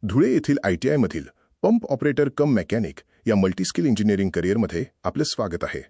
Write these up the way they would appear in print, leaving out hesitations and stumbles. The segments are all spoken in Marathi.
धुळे येथील ITI-मधील पंप ऑपरेटर कम मेकॅनिक या मल्टीस्किल इंजिनिअरिंग करिअरमध्ये आपले स्वागत आहे.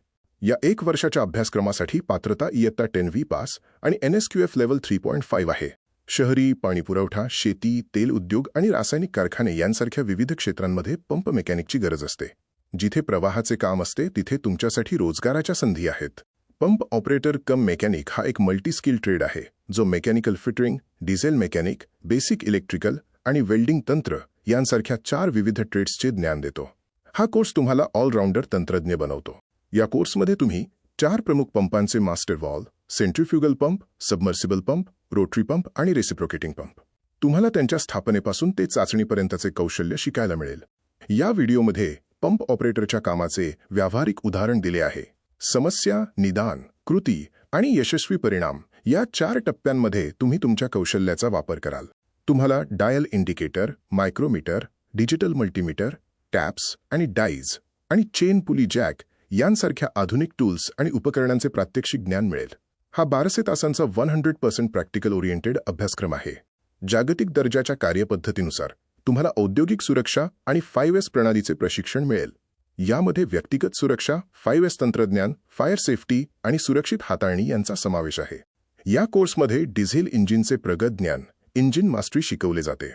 या 1 वर्षाच्या अभ्यासक्रमासाठी पात्रता इयत्ता 10वी पास आणि NSQF लेव्हल 3.5 आहे. शहरी, पाणीपुरवठा, शेती, तेल उद्योग आणि रासायनिक कारखाने यांसारख्या विविध क्षेत्रांमध्ये पंप मेकॅनिकची गरज असते. जिथे प्रवाहाचे काम असते तिथे तुमच्यासाठी रोजगाराच्या संधी आहेत. पंप ऑपरेटर कम मेकॅनिक हा एक मल्टीस्किल ट्रेड आहे, जो mechanical fitting, diesel mechanic, basic electrical आणि वेल्डिंग तंत्र यांसारख्या 4 विविध ट्रेड्सचे ज्ञान देतो. हा कोर्स तुम्हाला ऑलराऊंडर तंत्रज्ञ बनवतो. या कोर्समध्ये तुम्ही 4 प्रमुख पंपांचे मास्टर वॉल्व, centrifugal pump, submersible pump, rotary pump आणि रेसिप्रोकेटिंग पंप. तुम्हाला त्यांच्या स्थापनेपासून ते चाचणीपर्यंतचे कौशल्य शिकायला मिळेल. या व्हिडिओमध्ये पंप ऑपरेटरच्या कामाचे व्यावहारिक उदाहरण दिले आहे. समस्या, निदान, कृती आणि यशस्वी परिणाम या 4 टप्प्यांमध्ये तुम्ही तुमच्या कौशल्याचा वापर कराल. तुम्हाला dial indicator, micrometer, digital multimeter, taps आणि डाईज आणि चेन पुली जॅक यांसारख्या आधुनिक टूल्स आणि उपकरणांचे प्रात्यक्षिक ज्ञान मिळेल. हा 1200 तासांचा 100% प्रॅक्टिकल ओरिएंटेड अभ्यासक्रम आहे. जागतिक दर्जाच्या कार्यपद्धतीनुसार तुम्हाला औद्योगिक सुरक्षा आणि 5S प्रणालीचे प्रशिक्षण मिळेल. यामध्ये व्यक्तिगत सुरक्षा, 5S तंत्रज्ञान, फायर सेफ्टी आणि सुरक्षित हाताळणी यांचा समावेश आहे. या कोर्समध्ये डिझेल इंजिनचे प्रगत ज्ञान, इंजिन मास्टरी शिकवले जाते.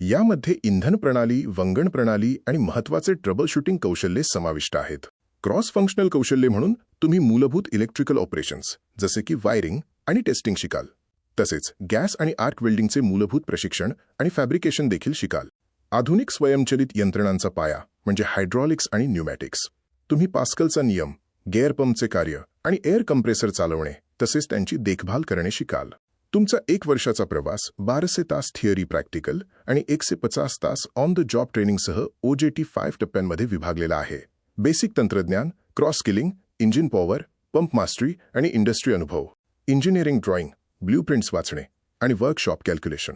यामध्ये इंधन प्रणाली, वंगण प्रणाली आणि महत्त्वाचे ट्रबल शूटिंग कौशल्ये समाविष्ट आहेत. क्रॉस फंक्शनल कौशल्ये म्हणून तुम्ही मूलभूत इलेक्ट्रिकल ऑपरेशन्स जसे की वायरिंग आणि टेस्टिंग शिकाल. तसेच गॅस आणि आर्क वेल्डिंगचे मूलभूत प्रशिक्षण आणि फॅब्रिकेशन देखील शिकाल. आधुनिक स्वयंचलित यंत्रणांचा पाया म्हणजे हायड्रॉलिक्स आणि न्यूमॅटिक्स. तुम्ही पास्कलचा नियम, गेअर पंपचे कार्य आणि एअर कंप्रेसर चालवणे तसेच त्यांची देखभाल करणे शिकाल. तुमचा 1 वर्षाचा प्रवास 1200 तास थिअरी प्रॅक्टिकल आणि 150 तास ऑन द जॉब ट्रेनिंगसह OJT 5 टप्प्यांमध्ये विभागलेला आहे. बेसिक तंत्रज्ञान, cross skilling, engine power, pump mastery आणि इंडस्ट्री अनुभव, इंजिनिअरिंग ड्रॉइंग, ब्ल्यूप्रिंट्स वाचणे आणि वर्कशॉप कॅल्क्युलेशन.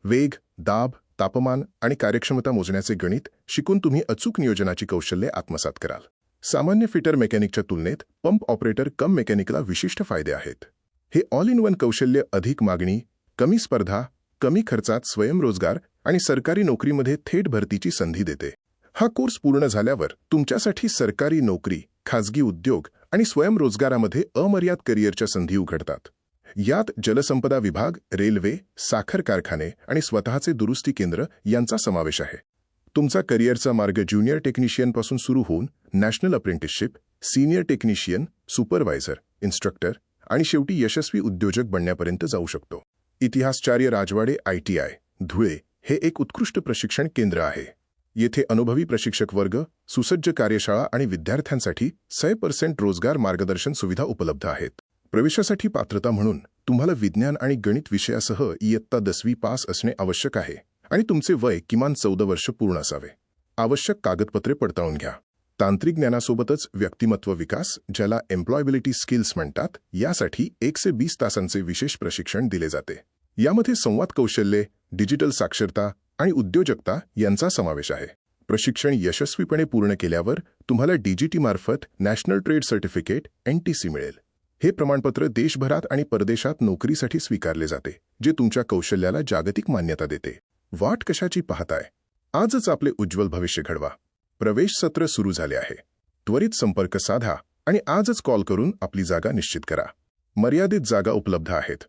वेग, दाब, तापमान आणि कार्यक्षमता मोजण्याचे गणित शिकून तुम्ही अचूक नियोजनाची कौशल्ये आत्मसात कराल. सामान्य फिटर मेकॅनिकच्या तुलनेत पंप ऑपरेटर कम मेकॅनिकला विशिष्ट फायदे आहेत. हे ऑल इन वन कौशल्य अधिक मागणी, कमी स्पर्धा, कमी खर्चात स्वयंरोजगार आणि सरकारी नोकरीमध्ये थेट भरतीची संधी देते. हा कोर्स पूर्ण झाल्यावर तुमच्यासाठी सरकारी नोकरी, खाजगी उद्योग आणि स्वयंरोजगारामध्ये अमर्याद करिअरच्या संधी उघडतात. यात जलसंपदा विभाग, रेल्वे, साखर कारखाने आणि स्वतःचे दुरुस्ती केंद्र यांचा समावेश आहे. तुमचा करिअरचा मार्ग ज्युनियर टेक्निशियनपासून सुरू होऊन national apprenticeship, senior technician, supervisor, instructor आणि शेवटी यशस्वी उद्योजक बनण्यापर्यंत जाऊ शकतो. इतिहासचार्य राजवाडे ITI, धुळे हे एक उत्कृष्ट प्रशिक्षण केंद्र आहे. येथे अनुभवी प्रशिक्षक वर्ग, सुसज्ज कार्यशाळा आणि विद्यार्थ्यांसाठी 100% रोजगार मार्गदर्शन सुविधा उपलब्ध आहेत. प्रवेशासाठी पात्रता म्हणून तुम्हाला विज्ञान आणि गणित विषयासह इयत्ता 10वी पास असणे आवश्यक आहे आणि तुमचे वय किमान 14 वर्ष पूर्ण असावे. आवश्यक कागदपत्रे पडताळून घ्या. तांत्रिक ज्ञानासोबतच व्यक्तिमत्व विकास, ज्याला एम्प्लॉयबिलिटी स्किल्स म्हणतात, यासाठी 120 तासांचे विशेष प्रशिक्षण दिले जाते. यामध्ये संवाद कौशल्ये, डिजिटल साक्षरता आणि उद्योजकता यांचा समावेश आहे. प्रशिक्षण यशस्वीपणे पूर्ण केल्यावर तुम्हाला DGT मार्फत नॅशनल ट्रेड सर्टिफिकेट NTC मिळेल. हे प्रमाणपत्र देशभरात आणि परदेशात नोकरीसाठी स्वीकारले जाते, जे तुमच्या कौशल्याला जागतिक मान्यता देते. वाट कशाची पाहताय? आजच आपले उज्ज्वल भविष्य घडवा. प्रवेश सत्र सुरू झाले आहे. त्वरित संपर्क साधा आणि आजच कॉल करून आपली जागा निश्चित करा. मर्यादित जागा उपलब्ध आहेत.